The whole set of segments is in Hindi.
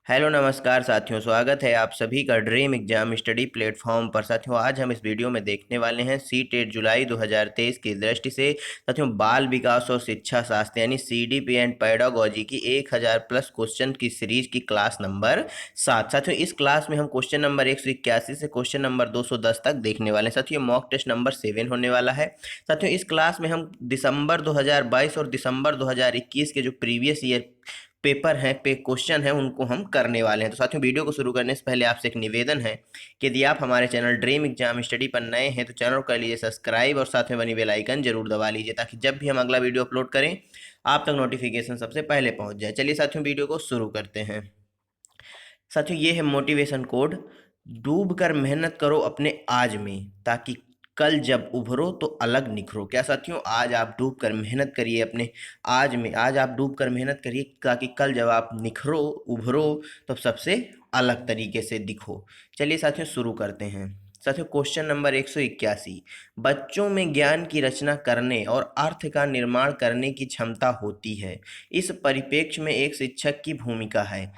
हेलो नमस्कार साथियों, स्वागत है आप सभी का ड्रीम एग्जाम स्टडी प्लेटफॉर्म पर। साथियों, आज हम इस वीडियो में देखने वाले हैं सी टेट जुलाई 2023 की दृष्टि से साथियों बाल विकास और शिक्षा शास्त्र यानी सीडीपी एंड पेडागोजी की 1000 प्लस क्वेश्चन की सीरीज की क्लास नंबर 7। साथियों, इस क्लास में हम क्वेश्चन नंबर 181 से क्वेश्चन नंबर 210 तक देखने वाले हैं। साथियों, मॉक टेस्ट नंबर 7 होने वाला है। साथियों, इस क्लास में हम दिसंबर 2022 और दिसंबर 2021 के जो प्रीवियस ईयर पेपर हैं पे क्वेश्चन है उनको हम करने वाले हैं। तो साथियों, वीडियो को शुरू करने से पहले आपसे एक निवेदन है कि यदि आप हमारे चैनल ड्रीम एग्जाम स्टडी पर नए हैं तो चैनल को कर लीजिए सब्सक्राइब और साथ में बनी बेल आइकन जरूर दबा लीजिए ताकि जब भी हम अगला वीडियो अपलोड करें आप तक नोटिफिकेशन सबसे पहले पहुंच जाए। चलिए साथियों, वीडियो को शुरू करते हैं। साथियों, ये है मोटिवेशन कोड। डूब कर मेहनत करो अपने आज में ताकि कल जब उभरो तो अलग निखरो। क्या साथियों, आज आप डूब कर मेहनत करिए अपने आज में। आज आप डूब कर मेहनत करिए ताकि कल जब आप निखरो उभरो तो सबसे अलग तरीके से दिखो। चलिए साथियों, शुरू करते हैं। साथियों, क्वेश्चन नंबर 181। बच्चों में ज्ञान की रचना करने और अर्थ का निर्माण करने की क्षमता होती है। इस परिप्रेक्ष्य में एक शिक्षक की भूमिका है।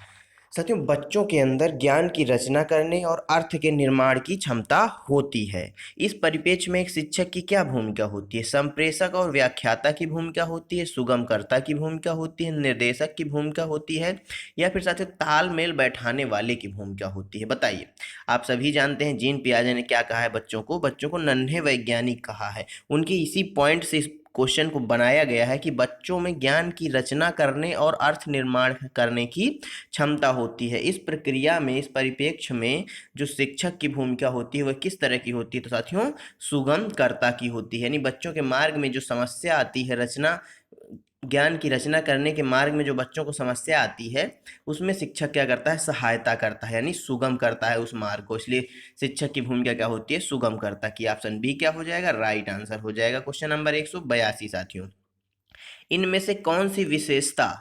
साथियों, बच्चों के अंदर ज्ञान की रचना करने और अर्थ के निर्माण की क्षमता होती है। इस परिप्रेक्ष्य में एक शिक्षक की क्या भूमिका होती है? संप्रेषक और व्याख्याता की भूमिका होती है, सुगमकर्ता की भूमिका होती है, निर्देशक की भूमिका होती है, या फिर साथियों तालमेल बैठाने वाले की भूमिका होती है? बताइए। आप सभी जानते हैं जीन पियाजे ने क्या कहा है बच्चों को नन्हे वैज्ञानिक कहा है। उनकी इसी पॉइंट से इस क्वेश्चन को बनाया गया है कि बच्चों में ज्ञान की रचना करने और अर्थ निर्माण करने की क्षमता होती है। इस प्रक्रिया में, इस परिप्रेक्ष्य में जो शिक्षक की भूमिका होती है वह किस तरह की होती है? तो साथियों, सुगमकर्ता की होती है। यानी बच्चों के मार्ग में जो समस्या आती है, रचना ज्ञान की रचना करने के मार्ग में जो बच्चों को समस्या आती है उसमें शिक्षक क्या करता है? सहायता करता है, यानी सुगम करता है उस मार्ग को। इसलिए शिक्षक की भूमिका क्या होती है? सुगम करता की। ऑप्शन बी क्या हो जाएगा? राइट आंसर हो जाएगा। क्वेश्चन नंबर 182 साथियों, इनमें से कौन सी विशेषता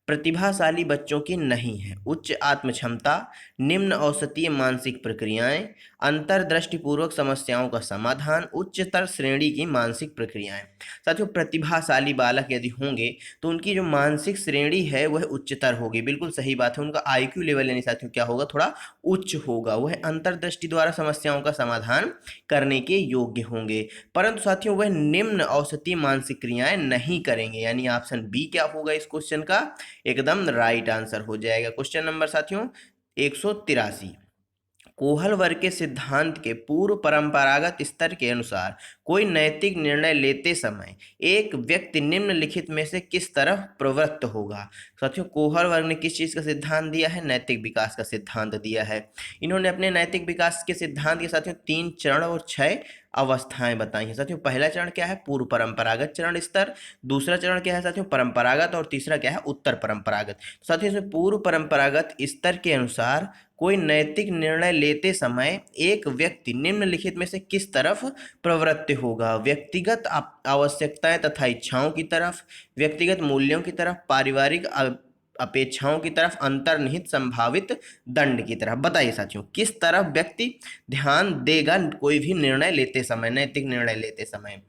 प्रतिभाशाली बच्चों की नहीं है? उच्च आत्म क्षमता, निम्न औसतीय मानसिक प्रक्रियाएं, अंतर्दृष्टिपूर्वक समस्याओं का समाधान, उच्चतर श्रेणी की मानसिक प्रक्रियाएं। साथियों, प्रतिभाशाली बालक यदि होंगे तो उनकी जो मानसिक श्रेणी है वह उच्चतर होगी। बिल्कुल सही बात है। उनका आईक्यू लेवल यानी साथियों क्या होगा? थोड़ा उच्च होगा। वह अंतर्दृष्टि द्वारा समस्याओं का समाधान करने के योग्य होंगे। परंतु साथियों, वह निम्न औसतीय मानसिक क्रियाएं नहीं करेंगे। यानी ऑप्शन बी क्या होगा इस क्वेश्चन का? एकदम राइट आंसर हो जाएगा। क्वेश्चन नंबर साथियों 183, कोहल वर्ग के सिद्धांत के पूर्व परंपरागत स्तर के अनुसार कोई नैतिक निर्णय लेते समय एक व्यक्ति निम्नलिखित में से किस तरफ प्रवृत्त होगा? साथियों, कोहल वर्ग ने किस चीज का सिद्धांत दिया है? नैतिक विकास का सिद्धांत दिया है। इन्होंने अपने नैतिक विकास के सिद्धांत के साथियों 3 चरण और 6 अवस्थाएं बताई हैं। साथियों, पहला चरण क्या है? पूर्व परंपरागत चरण स्तर। दूसरा चरण क्या है साथियों? परंपरागत। और तीसरा क्या है? उत्तर परंपरागत। साथियों, इसमें पूर्व परंपरागत स्तर के अनुसार कोई नैतिक निर्णय लेते समय एक व्यक्ति निम्नलिखित में से किस तरफ प्रवृत्त होगा? व्यक्तिगत आवश्यकताएं तथा इच्छाओं की तरफ, व्यक्तिगत मूल्यों की तरफ, पारिवारिक अपेक्षाओं की तरफ, अंतर्निहित संभावित दंड की तरफ। बताइए साथियों, किस तरफ व्यक्ति ध्यान देगा कोई भी निर्णय लेते समय, नैतिक निर्णय लेते समय?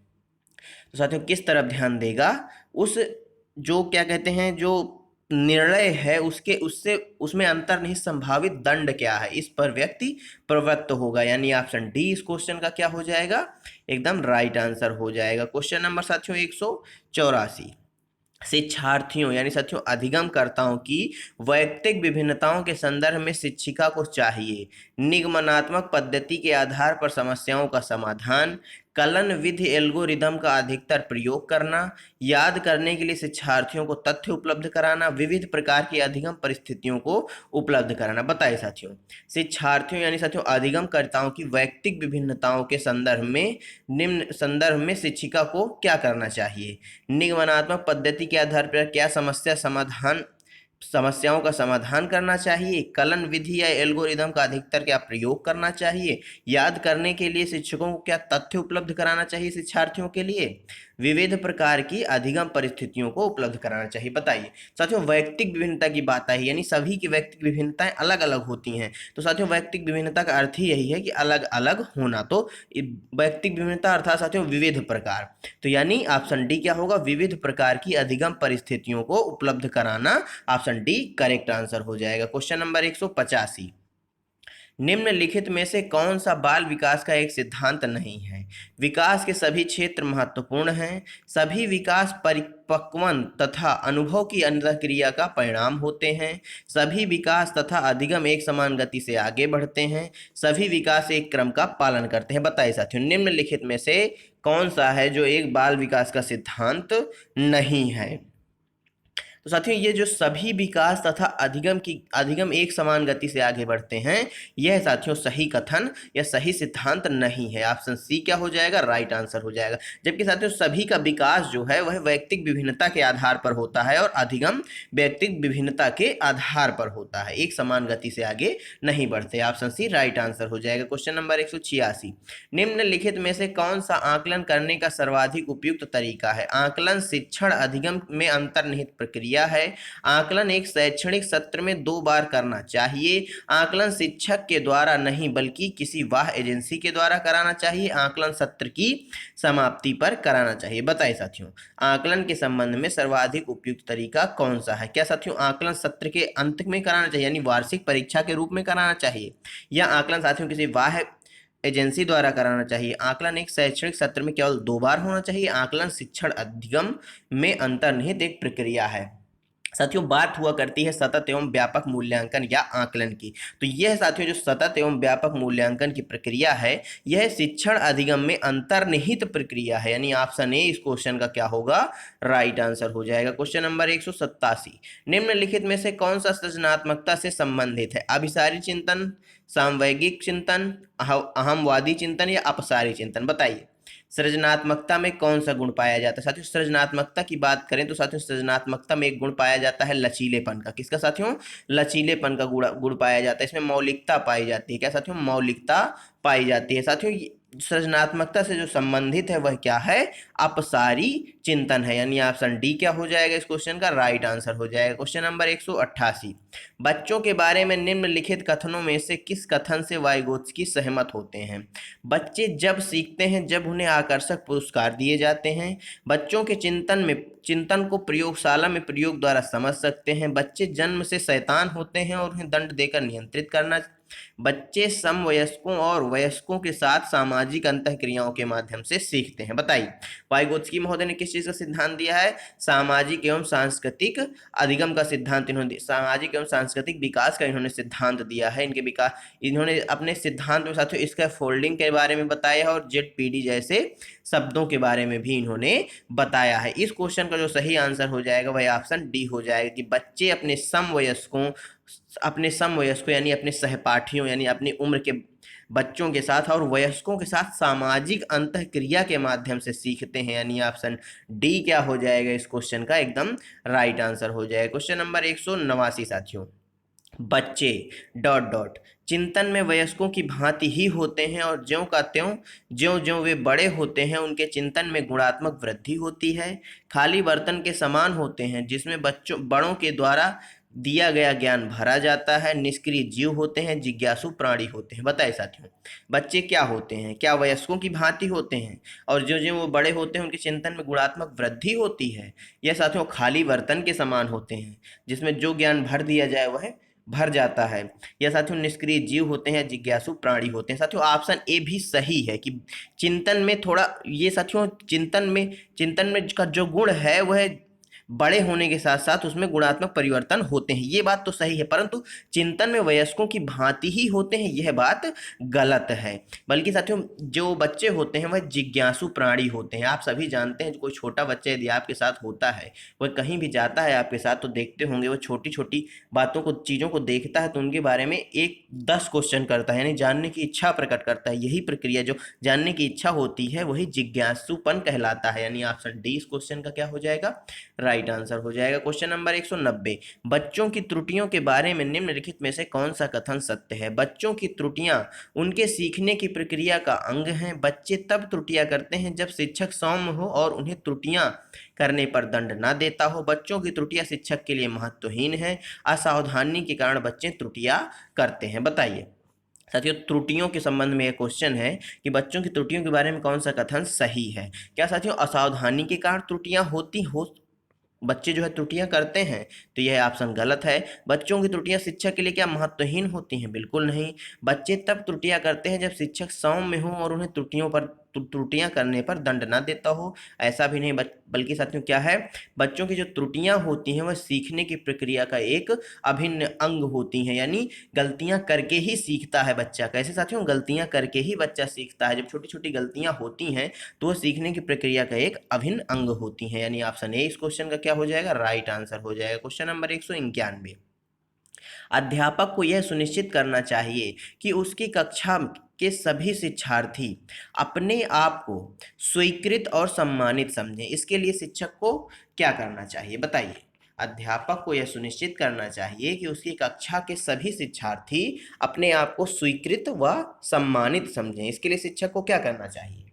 तो साथियों, किस तरफ ध्यान देगा? उस जो क्या कहते हैं, जो निर्णय है उसके उससे उसमें अंतर्निहित संभावित दंड क्या है, इस पर व्यक्ति प्रवृत्त होगा। यानी ऑप्शन डी इस क्वेश्चन का क्या हो जाएगा? एकदम राइट आंसर हो जाएगा। क्वेश्चन नंबर साथियों 184, शिक्षार्थियों यानी साथियों अधिगमकर्ताओं की वैयक्तिक विभिन्नताओं के संदर्भ में शिक्षिका को चाहिए निगमनात्मक पद्धति के आधार पर समस्याओं का समाधान, कलन विधि एल्गोरिदम का अधिकतर प्रयोग करना, याद करने के लिए शिक्षार्थियों को तथ्य उपलब्ध कराना, विविध प्रकार की अधिगम परिस्थितियों को उपलब्ध कराना। बताइए साथियों, शिक्षार्थियों यानी साथियों अधिगमकर्ताओं की वैयक्तिक विभिन्नताओं के संदर्भ में निम्न संदर्भ में शिक्षिका को क्या करना चाहिए? निगमनात्मक पद्धति के आधार पर क्या समस्याओं का समाधान करना चाहिए, कलन विधि या एल्गोरिदम का अधिकतर क्या प्रयोग करना चाहिए, याद करने के लिए शिक्षकों को क्या तथ्य उपलब्ध कराना चाहिए शिक्षार्थियों के लिए, विविध प्रकार की अधिगम परिस्थितियों को उपलब्ध कराना चाहिए। बताइए साथियों, वैयक्तिक विभिन्नता की बात आई, यानी सभी की वैयक्तिक विभिन्नताएं अलग अलग होती हैं। तो साथियों, वैयक्तिक विभिन्नता का अर्थ ही यही है कि अलग अलग होना। तो वैयक्तिक विभिन्नता अर्थात साथियों विविध प्रकार, तो यानी ऑप्शन डी क्या होगा, विविध प्रकार की अधिगम परिस्थितियों को उपलब्ध कराना। ऑप्शन डी करेक्ट आंसर हो जाएगा। क्वेश्चन नंबर 185, निम्नलिखित में से कौन सा बाल विकास का एक सिद्धांत नहीं है। विकास के सभी क्षेत्र महत्वपूर्ण हैं। सभी विकास परिपक्वन तथा अनुभव की अंतःक्रिया का परिणाम होते हैं। सभी विकास तथा अधिगम एक समान गति से आगे बढ़ते हैं। सभी विकास एक क्रम का पालन करते हैं। बताइए साथियों, निम्नलिखित में से कौन सा है जो एक बाल विकास का सिद्धांत नहीं है। तो साथियों, ये जो सभी विकास तथा अधिगम एक समान गति से आगे बढ़ते हैं, यह साथियों सही कथन या सही सिद्धांत नहीं है। ऑप्शन सी क्या हो जाएगा, राइट आंसर हो जाएगा। जबकि साथियों सभी का विकास जो है वह वैयक्तिक विभिन्नता के आधार पर होता है और अधिगम वैयक्तिक विभिन्नता के आधार पर होता है, एक समान गति से आगे नहीं बढ़ते। ऑप्शन सी राइट आंसर हो जाएगा। क्वेश्चन नंबर 186, निम्नलिखित में से कौन सा आकलन करने का सर्वाधिक उपयुक्त तरीका है। आकलन शिक्षण अधिगम में अंतर्निहित प्रक्रिया है। आकलन एक शैक्षणिक सत्र में 2 बार करना चाहिए। आकलन शिक्षक के द्वारा नहीं बल्कि किसी बाह्य एजेंसी के द्वारा कराना चाहिए। आकलन सत्र की समाप्ति पर कराना चाहिए। बताइए साथियों, आकलन के संबंध में सर्वाधिक उपयुक्त तरीका कौन सा है। क्या साथियों आकलन सत्र के अंत में कराना चाहिए, यानी वार्षिक परीक्षा के रूप में कराना चाहिए, या आकलन साथियों किसी बाह्य एजेंसी द्वारा कराना चाहिए। आकलन एक शैक्षणिक सत्र में केवल 2 बार होना चाहिए। आकलन शिक्षण अधिगम में अंतर्निहित एक प्रक्रिया है। साथियों, बात हुआ करती है सतत एवं व्यापक मूल्यांकन या आकलन की। तो यह साथियों जो सतत एवं व्यापक मूल्यांकन की प्रक्रिया है, यह शिक्षण अधिगम में अंतर्निहित प्रक्रिया है, यानी ऑप्शन ए इस क्वेश्चन का क्या होगा, राइट आंसर हो जाएगा। क्वेश्चन नंबर 187, निम्नलिखित में से कौन सा सृजनात्मकता से संबंधित है। अभिसारी चिंतन, सामवैगिक चिंतन, अहमवादी चिंतन या अपसारी चिंतन। बताइए सृजनात्मकता में कौन सा गुण पाया जाता है। साथियों सृजनात्मकता की बात करें तो साथियों सृजनात्मकता में एक गुण पाया जाता है लचीलेपन का। किसका साथियों, लचीलेपन का गुण पाया जाता है। इसमें मौलिकता पाई जाती है। क्या साथियों, मौलिकता पाई जाती है। साथियों सृजनात्मकता से जो संबंधित है वह क्या है, अपसारी चिंतन है, यानी ऑप्शन डी क्या हो जाएगा इस क्वेश्चन का, राइट आंसर हो जाएगा। क्वेश्चन नंबर 188, बच्चों के बारे में निम्नलिखित कथनों में से किस कथन से वाइगोत्स्की सहमत होते हैं। बच्चे जब सीखते हैं जब उन्हें आकर्षक पुरस्कार दिए जाते हैं। बच्चों के चिंतन को प्रयोगशाला में प्रयोग द्वारा समझ सकते हैं। बच्चे जन्म से शैतान होते हैं और उन्हें दंड देकर नियंत्रित करना। बच्चे समवयस्कों और वयस्कों के साथ सामाजिक अंतःक्रियाओं के माध्यम से सीखते हैं। बताइए वाइगोत्स्की महोदय ने किस चीज का सिद्धांत दिया है, सामाजिक एवं सांस्कृतिक अधिगम का सिद्धांत इन्होंने, सामाजिक एवं सांस्कृतिक विकास का इन्होंने सिद्धांत दिया है। इनके विकास इन्होंने अपने सिद्धांत में साथियों इसका फोल्डिंग के बारे में बताया है और जेडपीडी जैसे शब्दों के बारे में भी इन्होंने बताया है। इस क्वेश्चन का जो सही आंसर हो जाएगा वह ऑप्शन डी हो जाएगा कि बच्चे अपने समवयस्कों यानी अपने सहपाठियों यानी अपनी उम्र के बच्चों के साथ और वयस्कों के साथ सामाजिक अंतःक्रिया के माध्यम से सीखते हैं, यानी ऑप्शन डी क्या हो जाएगा इस क्वेश्चन का एकदम राइट आंसर हो जाएगा। क्वेश्चन नंबर 189 साथियों, बच्चे डॉट डॉट चिंतन में वयस्कों की भांति ही होते हैं और ज्यों का त्यों ज्यों ज्यों वे बड़े होते हैं उनके चिंतन में गुणात्मक वृद्धि होती है। खाली बर्तन के समान होते हैं जिसमें बड़ों के द्वारा दिया गया ज्ञान भरा जाता है। निष्क्रिय जीव होते हैं, जिज्ञासु प्राणी होते हैं। बताइए साथियों बच्चे क्या होते हैं, क्या वयस्कों की भांति होते हैं और ज्यों ज्यों वो बड़े होते हैं उनके चिंतन में गुणात्मक वृद्धि होती है, या साथियों खाली बर्तन के समान होते हैं जिसमें जो ज्ञान भर दिया जाए वह भर जाता है, या साथियों निष्क्रिय जीव होते हैं, जिज्ञासु प्राणी होते हैं। साथियों ऑप्शन ए भी सही है कि चिंतन में थोड़ा ये साथियों चिंतन में का जो गुण है वह बड़े होने के साथ साथ उसमें गुणात्मक परिवर्तन होते हैं, ये बात तो सही है, परंतु चिंतन में वयस्कों की भांति ही होते हैं यह बात गलत है। बल्कि साथियों जो बच्चे होते हैं वह जिज्ञासु प्राणी होते हैं। आप सभी जानते हैं कोई छोटा बच्चा यदि आपके साथ होता है, वह कहीं भी जाता है आपके साथ तो देखते होंगे वह छोटी छोटी बातों को चीज़ों को देखता है तो उनके बारे में 10 क्वेश्चन करता है, यानी जानने की इच्छा प्रकट करता है। यही प्रक्रिया जो जानने की इच्छा होती है वही जिज्ञासुपन कहलाता है, यानी ऑप्शन डी इस क्वेश्चन का क्या हो जाएगा, राइट राइट आंसर हो जाएगा। क्वेश्चन नंबर 190, बच्चों की त्रुटियों के बारे में निम्नलिखित में से कौन सा कथन सत्य है? बच्चों की त्रुटियां उनके सीखने की प्रक्रिया का अंग हैं। बच्चे तब त्रुटियां करते हैं जब शिक्षक सौम्य हो और उन्हें त्रुटियां करने पर दंड ना देता हो। बच्चों की त्रुटियां शिक्षक के लिए महत्वहीन है। असावधानी के कारण बच्चे त्रुटियां करते हैं। बताइए साथियों, त्रुटियों के संबंध में यह क्वेश्चन है कि बच्चों की त्रुटियों के बारे में कौन सा कथन सही है? क्या साथियों असावधानी के कारण त्रुटियां होती हो बच्चे जो है त्रुटियां करते हैं? तो यह ऑप्शन गलत है। बच्चों की त्रुटियां शिक्षक के लिए क्या महत्वहीन होती हैं? बिल्कुल नहीं। बच्चे तब त्रुटियां करते हैं जब शिक्षक सौम्य हो और उन्हें त्रुटियां करने पर दंड ना देता हो, ऐसा भी नहीं। बल्कि साथियों क्या है, बच्चों की जो त्रुटियां होती हैं वह सीखने की प्रक्रिया का एक अभिन्न अंग होती हैं। यानी गलतियां करके ही सीखता है बच्चा। कैसे साथियों? गलतियां करके ही बच्चा सीखता है। जब छोटी छोटी गलतियां होती हैं तो वह सीखने की प्रक्रिया का एक अभिन्न अंग होती हैं। यानी ऑप्शन ए इस क्वेश्चन का क्या हो जाएगा? राइट आंसर हो जाएगा। क्वेश्चन नंबर 191, अध्यापक को यह सुनिश्चित करना चाहिए कि उसकी कक्षा के सभी शिक्षार्थी अपने आप को स्वीकृत और सम्मानित समझें। इसके लिए शिक्षक को क्या करना चाहिए? बताइए। अध्यापक को यह सुनिश्चित करना चाहिए कि उसकी कक्षा के सभी शिक्षार्थी अपने आप को स्वीकृत व सम्मानित समझें। इसके लिए शिक्षक को क्या करना चाहिए?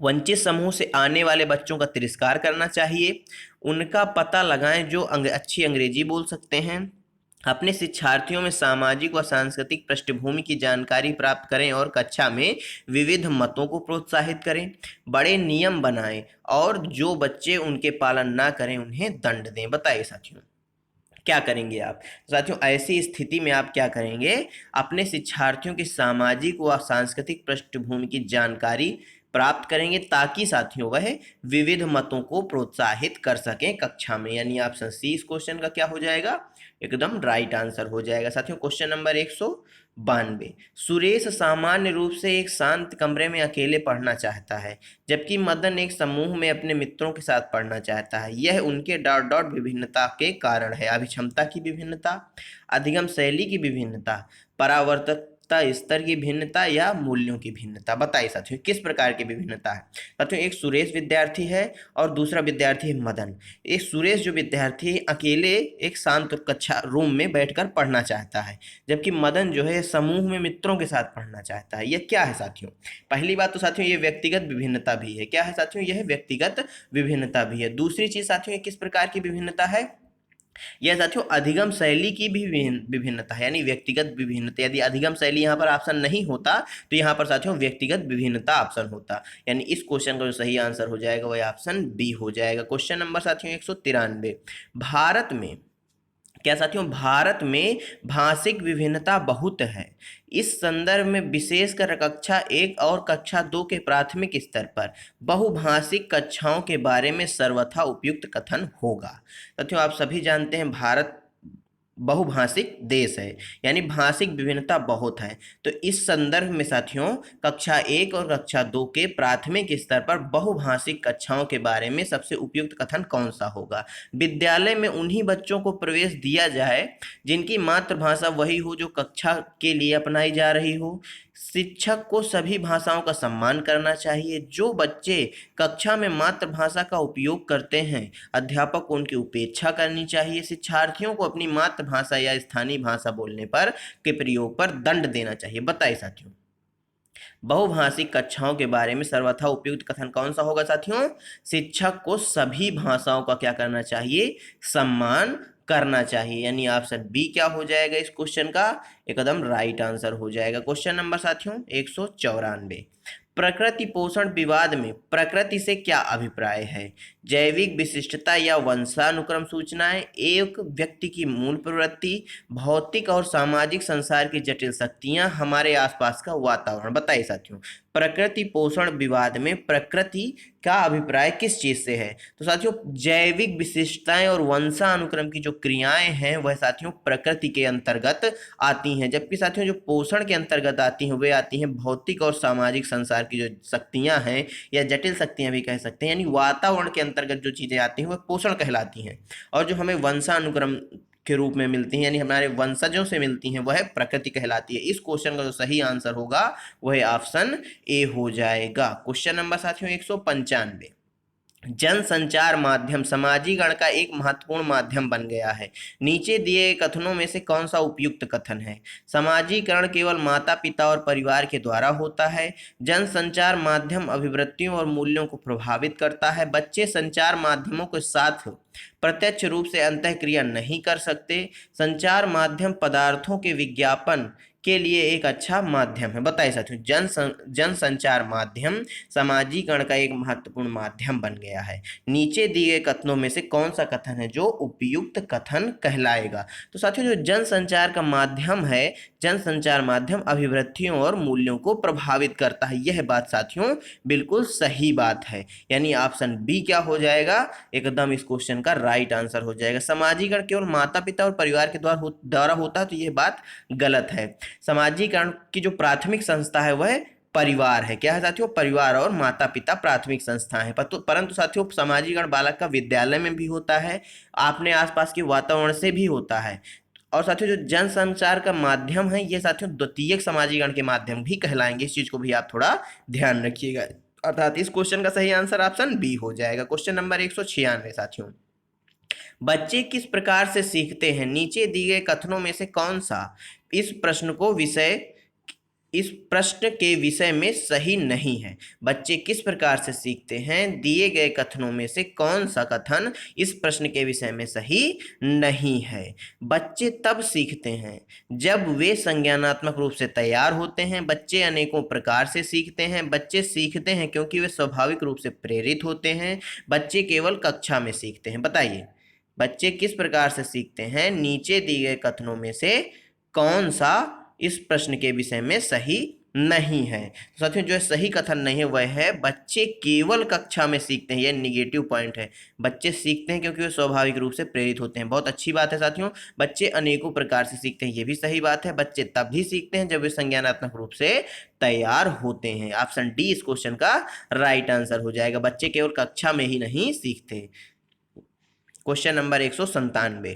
वंचित समूह से आने वाले बच्चों का तिरस्कार करना चाहिए। उनका पता लगाएं जो अच्छी अंग्रेजी बोल सकते हैं। अपने शिक्षार्थियों में सामाजिक व सांस्कृतिक पृष्ठभूमि की जानकारी प्राप्त करें और कक्षा में विविध मतों को प्रोत्साहित करें। बड़े नियम बनाएं और जो बच्चे उनके पालन ना करें उन्हें दंड दें। बताइए साथियों क्या करेंगे आप? साथियों ऐसी स्थिति में आप क्या करेंगे? अपने शिक्षार्थियों की सामाजिक व सांस्कृतिक पृष्ठभूमि की जानकारी प्राप्त करेंगे ताकि साथियों वह विविध मतों को प्रोत्साहित कर सकें कक्षा में। यानी ऑप्शन सी इस क्वेश्चन का क्या हो जाएगा? एकदम राइट आंसर हो जाएगा। साथियों क्वेश्चन नंबर 192, सुरेश सामान्य रूप से एक शांत कमरे में अकेले पढ़ना चाहता है जबकि मदन एक समूह में अपने मित्रों के साथ पढ़ना चाहता है। यह उनके डॉट डॉट विभिन्नता के कारण है। अभिक्षमता की विभिन्नता, अधिगम शैली की विभिन्नता, परावर्तकता स्तर की भिन्नता या मूल्यों की भिन्नता। बताइए साथियों किस प्रकार की विभिन्नता है? साथियों एक सुरेश विद्यार्थी है और दूसरा विद्यार्थी है मदन। एक सुरेश जो विद्यार्थी है अकेले एक शांत कक्षा रूम में बैठकर पढ़ना चाहता है जबकि मदन जो है समूह में मित्रों के साथ पढ़ना चाहता है। यह क्या है साथियों? पहली बात तो साथियों ये व्यक्तिगत विभिन्नता भी है। क्या है साथियों? यह व्यक्तिगत विभिन्नता भी है। दूसरी चीज साथियों ये किस प्रकार की विभिन्नता है? यह साथियों अधिगम शैली की भी विभिन्नता है। यानी व्यक्तिगत विभिन्नता। यदि अधिगम शैली यहाँ पर ऑप्शन नहीं होता तो यहाँ पर साथियों व्यक्तिगत विभिन्नता ऑप्शन होता। यानी इस क्वेश्चन का जो सही आंसर हो जाएगा वह ऑप्शन बी हो जाएगा। क्वेश्चन नंबर साथियों 193, भारत में क्या साथियों भारत में भाषिक विभिन्नता बहुत है। इस संदर्भ में विशेषकर कक्षा 1 और कक्षा 2 के प्राथमिक स्तर पर बहुभाषिक कक्षाओं के बारे में सर्वथा उपयुक्त कथन होगा। साथियों आप सभी जानते हैं भारत बहुभाषिक देश है यानी भाषिक विभिन्नता बहुत है। तो इस संदर्भ में साथियों कक्षा 1 और कक्षा 2 के प्राथमिक स्तर पर बहुभाषिक कक्षाओं के बारे में सबसे उपयुक्त कथन कौन सा होगा? विद्यालय में उन्हीं बच्चों को प्रवेश दिया जाए जिनकी मातृभाषा वही हो जो कक्षा के लिए अपनाई जा रही हो। शिक्षक को सभी भाषाओं का सम्मान करना चाहिए। जो बच्चे कक्षा में मातृभाषा का उपयोग करते हैं अध्यापक को उनकी उपेक्षा करनी चाहिए। शिक्षार्थियों को अपनी मातृभाषा या स्थानीय भाषा बोलने पर के प्रयोग पर दंड देना चाहिए। बताइए साथियों बहुभाषिक कक्षाओं के बारे में सर्वथा उपयुक्त कथन कौन सा होगा? साथियों शिक्षक को सभी भाषाओं का क्या करना चाहिए? सम्मान करना चाहिए। यानी ऑप्शन बी क्या हो जाएगा इस क्वेश्चन का? एकदम राइट आंसर हो जाएगा। क्वेश्चन नंबर साथियों 194, प्रकृति पोषण विवाद में प्रकृति से क्या अभिप्राय है? जैविक विशिष्टता या वंशानुक्रम सूचनाएं, एक व्यक्ति की मूल प्रवृत्ति, भौतिक और सामाजिक संसार की जटिल शक्तियां, हमारे आसपास का वातावरण। बताइए साथियों प्रकृति पोषण विवाद में प्रकृति का अभिप्राय किस चीज से है? तो साथियों जैविक विशिष्टताएं और वंशानुक्रम की जो क्रियाएं हैं वह साथियों प्रकृति के अंतर्गत आती हैं। जबकि साथियों जो पोषण के अंतर्गत आती हैं वे आती हैं भौतिक और सामाजिक संसार की जो शक्तियां हैं या जटिल शक्तियां भी कह सकते हैं। यानी वातावरण के अंतर्गत जो चीजें आती हैं वह पोषण कहलाती हैं। और जो हमें वंशानुक्रम के रूप में मिलती हैं, यानी हमारे वंशजों से मिलती हैं, वह प्रकृति कहलाती है। इस क्वेश्चन का जो सही आंसर होगा वह ऑप्शन ए हो जाएगा। क्वेश्चन नंबर साथियों 195, जनसंचार माध्यम समाजीकरण का एक महत्वपूर्ण माध्यम बन गया है। नीचे दिए गए कथनों में से कौन सा उपयुक्त कथन है? समाजीकरण केवल माता पिता और परिवार के द्वारा होता है। जनसंचार माध्यम अभिवृत्तियों और मूल्यों को प्रभावित करता है। बच्चे संचार माध्यमों के साथ प्रत्यक्ष रूप से अंतःक्रिया नहीं कर सकते। संचार माध्यम पदार्थों के विज्ञापन के लिए एक अच्छा माध्यम है। बताइए साथियों, जनसंचार माध्यम समाजीकरण का एक महत्वपूर्ण माध्यम बन गया है। नीचे दिए गए कथनों में से कौन सा कथन है जो उपयुक्त कथन कहलाएगा? तो साथियों, जो जनसंचार का माध्यम है, जनसंचार माध्यम अभिवृत्तियों और मूल्यों को प्रभावित करता है, यह बात साथियों बिल्कुल सही बात है। यानी ऑप्शन बी क्या हो जाएगा? एकदम इस क्वेश्चन का राइट आंसर हो जाएगा। समाजीकरण केवल माता पिता और परिवार के द्वारा होता है, तो यह बात गलत है। समाजीकरण की जो प्राथमिक संस्था है वह परिवार है। क्या है साथियों? परिवार और माता पिता प्राथमिक संस्था है। परंतु साथियों, समाजीकरण बालक का विद्यालय में भी होता है, अपने आसपास के वातावरण से भी होता है। और साथियों, जो जनसंचार का माध्यम है, ये साथियों द्वितीयक समाजीकरण के माध्यम भी कहलाएंगे। इस चीज को भी आप थोड़ा ध्यान रखिएगा। अर्थात इस क्वेश्चन का सही आंसर ऑप्शन बी हो जाएगा। क्वेश्चन नंबर 196 साथियों, बच्चे किस प्रकार से सीखते हैं? नीचे दिए गए कथनों में से कौन सा इस प्रश्न के विषय में सही नहीं है? बच्चे किस प्रकार से सीखते हैं, दिए गए कथनों में से कौन सा कथन इस प्रश्न के विषय में सही नहीं है? बच्चे तब सीखते हैं जब वे संज्ञानात्मक रूप से तैयार होते हैं। बच्चे अनेकों प्रकार से सीखते हैं। बच्चे सीखते हैं क्योंकि वे स्वाभाविक रूप से प्रेरित होते हैं। बच्चे केवल कक्षा में सीखते हैं। बताइए, बच्चे किस प्रकार से सीखते हैं? नीचे दिए गए कथनों में से कौन सा इस प्रश्न के विषय में सही नहीं है? तो साथियों, जो सही कथन नहीं है वह है बच्चे केवल कक्षा में सीखते हैं। यह निगेटिव पॉइंट है। बच्चे सीखते हैं क्योंकि वे स्वाभाविक रूप से प्रेरित होते हैं। बहुत अच्छी बात है साथियों। बच्चे अनेकों प्रकार से सीखते हैं, यह भी सही बात है। बच्चे तब भी सीखते हैं जब वे संज्ञानात्मक रूप से तैयार होते हैं। ऑप्शन डी इस क्वेश्चन का राइट आंसर हो जाएगा। बच्चे केवल कक्षा में ही नहीं सीखते। क्वेश्चन नंबर 197,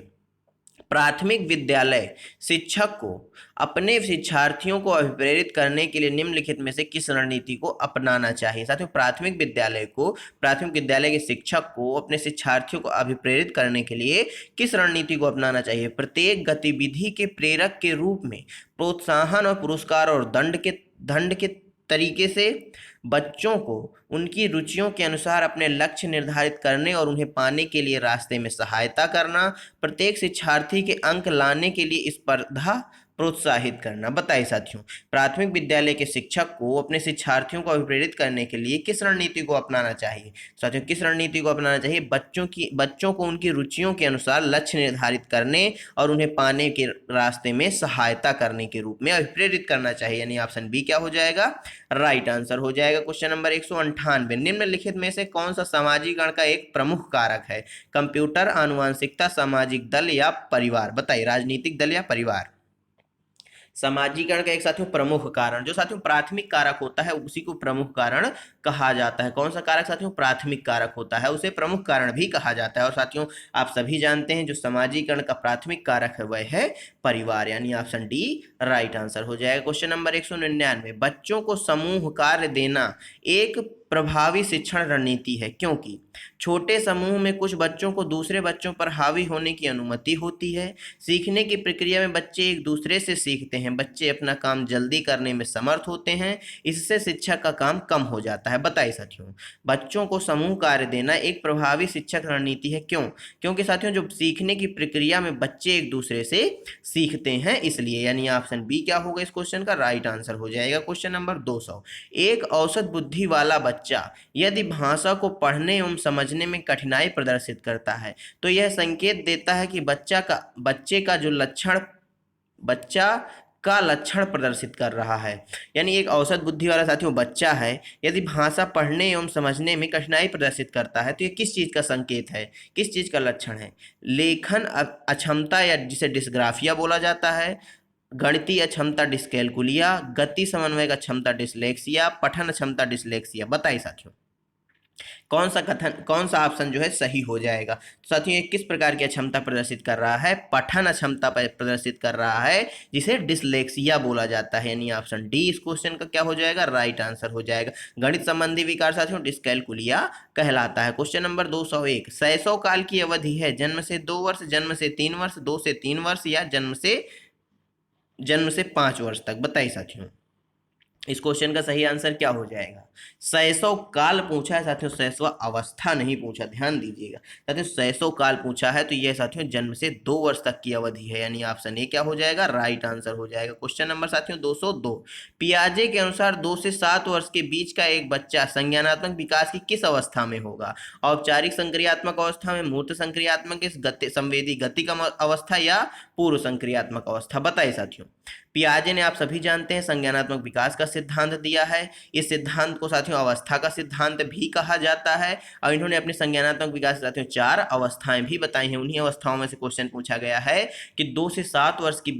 प्राथमिक विद्यालय शिक्षक को अपने शिक्षार्थियों को अभिप्रेरित करने के लिए निम्नलिखित में से किस रणनीति को अपनाना चाहिए? साथियों, प्राथमिक विद्यालय के शिक्षक को अपने शिक्षार्थियों को अभिप्रेरित करने के लिए किस रणनीति को अपनाना चाहिए? प्रत्येक गतिविधि के प्रेरक के रूप में प्रोत्साहन और पुरस्कार और दंड के तरीके से, बच्चों को उनकी रुचियों के अनुसार अपने लक्ष्य निर्धारित करने और उन्हें पाने के लिए रास्ते में सहायता करना, प्रत्येक शिक्षार्थी के अंक लाने के लिए स्पर्धा प्रोत्साहित करना। बताइए साथियों, प्राथमिक विद्यालय के शिक्षक को अपने शिक्षार्थियों को अभिप्रेरित करने के लिए किस रणनीति को अपनाना चाहिए? साथियों, किस रणनीति को अपनाना चाहिए? बच्चों को उनकी रुचियों के अनुसार लक्ष्य निर्धारित करने और उन्हें पाने के रास्ते में सहायता करने के रूप में अभिप्रेरित करना चाहिए। यानी ऑप्शन बी क्या हो जाएगा? राइट आंसर हो जाएगा। क्वेश्चन नंबर 198, निम्नलिखित में से कौन सा समाजीकरण का एक प्रमुख कारक है? कंप्यूटर, आनुवंशिकता, सामाजिक दल या परिवार? बताइए, राजनीतिक दल या परिवार? समाजीकरण का एक साथियों प्रमुख कारण, जो साथियों प्राथमिक कारक होता है उसी को प्रमुख कारण कहा जाता है। कौन सा कारक साथियों? प्राथमिक कारक होता है, उसे प्रमुख कारण भी कहा जाता है। और साथियों, आप सभी जानते हैं जो समाजीकरण का प्राथमिक कारक है वह है परिवार। यानी ऑप्शन डी राइट आंसर हो जाएगा। क्वेश्चन नंबर 199, बच्चों को समूह कार्य देना एक प्रभावी शिक्षण रणनीति है क्योंकि छोटे समूह में कुछ बच्चों को दूसरे बच्चों पर हावी होने की अनुमति होती है। सीखने की प्रक्रिया में बच्चे एक दूसरे से सीखते हैं। बच्चे अपना काम जल्दी करने में समर्थ होते हैं। इससे शिक्षक का काम कम हो जाता है। बताइए साथियों, बच्चों को समूह कार्य देना एक प्रभावी शिक्षक रणनीति है क्यों? क्योंकि साथियों, जो सीखने की प्रक्रिया में बच्चे एक दूसरे से सीखते हैं इसलिए। यानी ऑप्शन बी क्या होगा इस क्वेश्चन का? राइट आंसर हो जाएगा। क्वेश्चन नंबर 200, एक औसत बुद्धि वाला बच्चा यदि भाषा को पढ़ने एवं समझने में कठिनाई प्रदर्शित करता है तो यह संकेत देता है कि बच्चा का लक्षण प्रदर्शित कर रहा है। यानी एक औसत बुद्धि वाला साथियों बच्चा है, यदि भाषा पढ़ने एवं समझने में कठिनाई प्रदर्शित करता है तो ये किस चीज का संकेत है, किस चीज का लक्षण है? लेखन अक्षमता या जिसे डिस्ग्राफिया बोला जाता है, गणितीय अक्षमता डिस्कैलकुलिया, गति समन्वय का क्षमता डिसलेक्सिया, पठन क्षमता डिसलेक्सिया। बताइए साथियों, कौन सा ऑप्शन जो है सही हो जाएगा। तो साथियों ये किस प्रकार की अक्षमता प्रदर्शित कर रहा है, पठन अक्षमता प्रदर्शित कर रहा है, जिसे डिसलेक्सिया बोला जाता है, यानी ऑप्शन डी इस क्वेश्चन का क्या हो जाएगा, राइट आंसर हो जाएगा। गणित संबंधी विकार साथियों डिस्कैलकुलिया कहलाता है। क्वेश्चन नंबर 201, शैशव काल की अवधि है जन्म से 2 वर्ष, जन्म से 3 वर्ष, 2 से 3 वर्ष या जन्म से 5 वर्ष तक, बताइए साथियों इस क्वेश्चन का सही आंसर क्या हो जाएगा। शैशव काल पूछा है साथियों, शैशव अवस्था नहीं पूछा, ध्यान दीजिएगा साथियों, शैशव काल पूछा है तो यह साथियों जन्म से 2 वर्ष तक की अवधि है, यानी ऑप्शन ए क्या हो जाएगा, राइट आंसर हो जाएगा। क्वेश्चन नंबर साथियों 202, पियाजे के अनुसार 2 से 7 वर्ष के बीच का एक बच्चा संज्ञानात्मक विकास की किस अवस्था में होगा, औपचारिक संक्रियात्मक अवस्था में, मूर्त संक्रियात्मक, संवेदी गतिक अवस्था या पूर्व संक्रियात्मक अवस्था, बताइए साथियों। पियाजे ने आप सभी जानते हैं संज्ञानात्मक विकास का सिद्धांत दिया है, इस सिद्धांत को साथियों अवस्था का सिद्धांत भी कहा जाता है, और इन्होंने अपने संज्ञानात्मक विकास के साथियों 4 अवस्थाएं भी बताई हैं। उन्हीं अवस्थाओं में से क्वेश्चन पूछा गया है कि 2 से 7 वर्ष के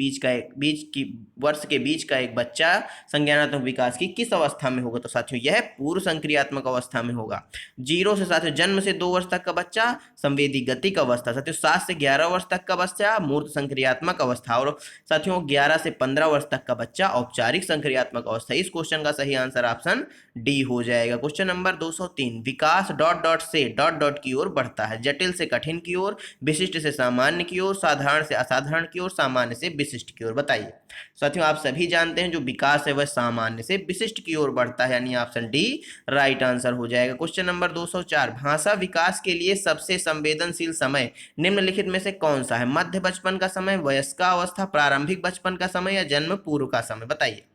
बीच का एक बच्चा संज्ञानात्मक विकास की किस अवस्था में होगा, तो साथियों यह पूर्व संक्रियात्मक अवस्था में होगा। 0 से साथियों जन्म से 2 वर्ष तक का बच्चा संवेदी गतिक अवस्था, साथियों 7 से 11 वर्ष तक का बच्चा मूर्त संक्रियात्मक अवस्था, और साथियों 11 से 15 वर्ष तक का बच्चा औपचारिक संक्रियात्मक अवस्था। इस क्वेश्चन का सही आंसर ऑप्शन डी हो जाएगा। क्वेश्चन नंबर 203, विकास डॉट डॉट से डॉट डॉट की ओर बढ़ता है, जटिल से कठिन की ओर, विशिष्ट से सामान्य की ओर, साधारण से असाधारण की ओर, सामान्य से विशिष्ट की ओर, बताइए साथियों। आप सभी जानते हैं जो विकास है वह सामान्य से विशिष्ट की ओर बढ़ता है, यानी ऑप्शन डी राइट आंसर हो जाएगा। क्वेश्चन नंबर 204, भाषा विकास के लिए सबसे संवेदनशील समय निम्नलिखित में से कौन सा है, मध्य बचपन का समय, वयस्कावस्था, प्रारंभिक बचपन का समय या जन्म पूर्व का समय, बताइए।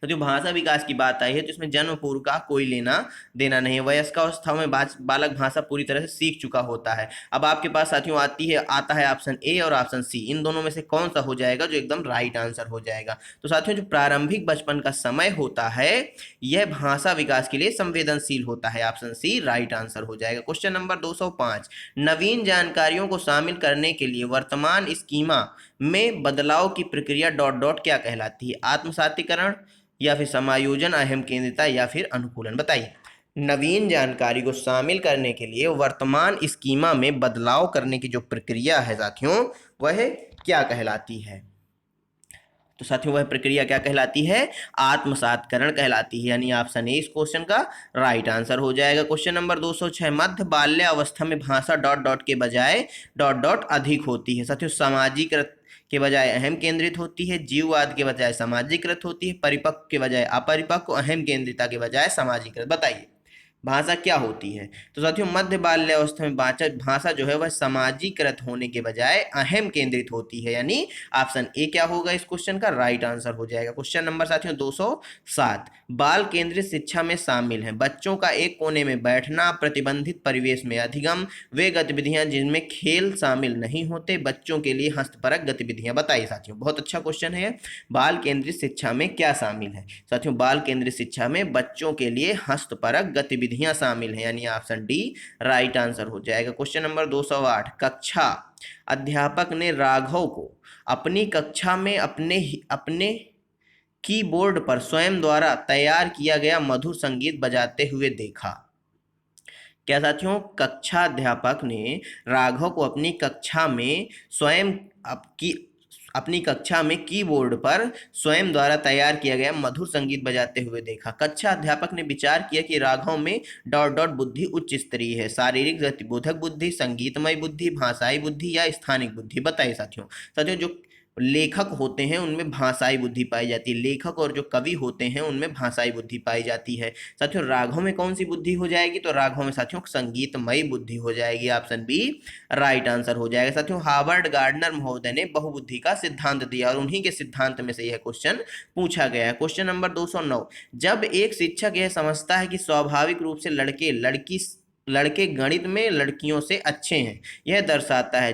तो जो भाषा विकास की बात आई है तो इसमें जन्म पूर्व का कोई लेना देना नहीं है, वयस्कावस्था में बालक भाषा पूरी तरह से सीख चुका होता है। अब आपके पास साथियों आता है ऑप्शन ए और ऑप्शन सी, इन दोनों में से कौन सा हो जाएगा जो एकदम राइट आंसर हो जाएगा। तो साथियों जो प्रारंभिक बचपन का समय होता है यह भाषा विकास के लिए संवेदनशील होता है, ऑप्शन सी राइट आंसर हो जाएगा। क्वेश्चन नंबर 205, नवीन जानकारियों को शामिल करने के लिए वर्तमान स्कीमा में बदलाव की प्रक्रिया डॉट डॉट क्या कहलाती है, आत्मसातीकरण या फिर समायोजन, अहम केंद्रिता या फिर अनुकूलन, बताइए। नवीन जानकारी को शामिल करने के लिए वर्तमान स्कीमा में बदलाव करने की जो प्रक्रिया है साथियों वह क्या कहलाती है, तो साथियों वह प्रक्रिया क्या कहलाती है, आत्मसातकरण कहलाती है, यानी ऑप्शन ए इस क्वेश्चन का राइट आंसर हो जाएगा। क्वेश्चन नंबर 206, मध्य बाल्य अवस्था में भाषा डॉट डॉट के बजाय डॉट डॉट अधिक होती है, साथियों सामाजिकृत के बजाय अहम केंद्रित होती है, जीववाद के बजाय सामाजिकृत होती है, परिपक्व के बजाय अपरिपक्व, अहम केंद्रिता के बजाय सामाजिकृत, बताइए भाषा क्या होती है। तो साथियों मध्य बाल्यावस्था में भाषा जो है वह सामाजिकृत होने के बजाय अहम केंद्रित होती है, यानी ऑप्शन ए क्या होगा इस क्वेश्चन का राइट आंसर हो जाएगा। क्वेश्चन नंबर साथियों 207, बाल केंद्रित शिक्षा में शामिल है बच्चों का एक कोने में बैठना, प्रतिबंधित परिवेश में अधिगम, वे गतिविधियां जिनमें खेल शामिल नहीं होते, बच्चों के लिए हस्तपरक गतिविधियां, बताइए साथियों। बहुत अच्छा क्वेश्चन है, बाल केंद्रित शिक्षा में क्या शामिल है साथियों, बाल केंद्रित शिक्षा में बच्चों के लिए हस्तपरक गतिविधियां शामिल हैं, यानी ऑप्शन डी राइट आंसर हो जाएगा। क्वेश्चन नंबर 208, कक्षा अध्यापक ने राघव को अपनी कक्षा में अपने कीबोर्ड पर स्वयं द्वारा तैयार किया गया मधुर संगीत बजाते हुए देखा। क्या साथियों, कक्षा अध्यापक ने राघव को अपनी कक्षा में कीबोर्ड पर स्वयं द्वारा तैयार किया गया मधुर संगीत बजाते हुए देखा। कक्षा अध्यापक ने विचार किया कि राघव में डॉट डॉट बुद्धि उच्च स्तरीय है, शारीरिक गतिबोधक बुद्धि, संगीतमय बुद्धि, भाषाई बुद्धि या स्थानिक बुद्धि, बताइए साथियों। साथियों जो लेखक होते हैं उनमें भाषाई बुद्धि पाई जाती है, लेखक और जो कवि होते हैं उनमें भाषाई बुद्धि पाई जाती है। साथियों राघव में कौन सी बुद्धि हो जाएगी, तो राघव में साथियों संगीतमयी बुद्धि हो जाएगी, ऑप्शन बी राइट आंसर हो जाएगा। साथियों हार्वर्ड गार्डनर महोदय ने बहुबुद्धि का सिद्धांत दिया और उन्हीं के सिद्धांत में से यह क्वेश्चन पूछा गया है। क्वेश्चन नंबर 209, जब एक शिक्षक यह समझता है कि स्वाभाविक रूप से लड़के गणित में लड़कियों से अच्छे हैं, यह दर्शाता है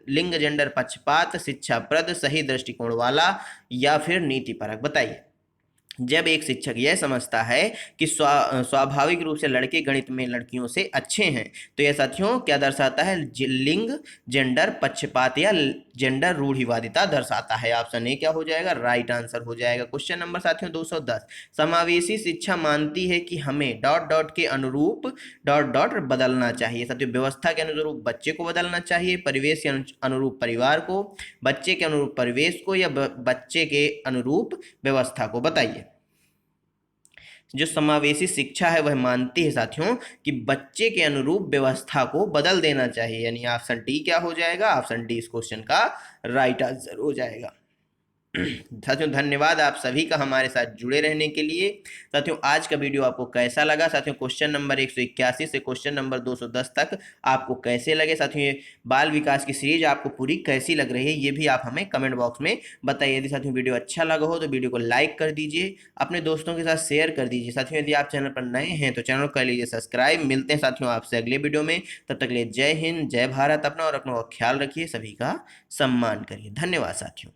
लिंग जेंडर पक्षपात, शिक्षाप्रद, सही दृष्टिकोण वाला या फिर नीतिपरक, बताइए। जब एक शिक्षक यह समझता है कि स्वाभाविक रूप से लड़के गणित में लड़कियों से अच्छे हैं तो यह साथियों क्या दर्शाता है, लिंग जेंडर पक्षपात या जेंडर रूढ़िवादिता दर्शाता है। ऑप्शन ए क्या हो जाएगा, राइट आंसर हो जाएगा। क्वेश्चन नंबर साथियों 210, समावेशी शिक्षा मानती है कि हमें डॉट डॉट के अनुरूप डॉट डॉट बदलना चाहिए। साथियों व्यवस्था के अनुरूप बच्चे को बदलना चाहिए, परिवेश के अनुरूप परिवार को, बच्चे के अनुरूप परिवेश को, या बच्चे के अनुरूप व्यवस्था को, बताइए। जो समावेशी शिक्षा है वह मानती है साथियों कि बच्चे के अनुरूप व्यवस्था को बदल देना चाहिए, यानी ऑप्शन डी क्या हो जाएगा, ऑप्शन डी इस क्वेश्चन का राइट आंसर हो जाएगा। साथियों धन्यवाद आप सभी का हमारे साथ जुड़े रहने के लिए। साथियों आज का वीडियो आपको कैसा लगा, साथियों क्वेश्चन नंबर 181 से क्वेश्चन नंबर 210 तक आपको कैसे लगे, साथियों ये बाल विकास की सीरीज आपको पूरी कैसी लग रही है ये भी आप हमें कमेंट बॉक्स में बताइए। यदि साथियों वीडियो अच्छा लगा हो तो वीडियो को लाइक कर दीजिए, अपने दोस्तों के साथ शेयर कर दीजिए। साथियों यदि आप चैनल पर नए हैं तो चैनल को कर लीजिए सब्सक्राइब। मिलते हैं साथियों आपसे अगले वीडियो में, तब तक के लिए जय हिंद, जय भारत। अपना और अपनों का ख्याल रखिए, सभी का सम्मान करिए। धन्यवाद साथियों।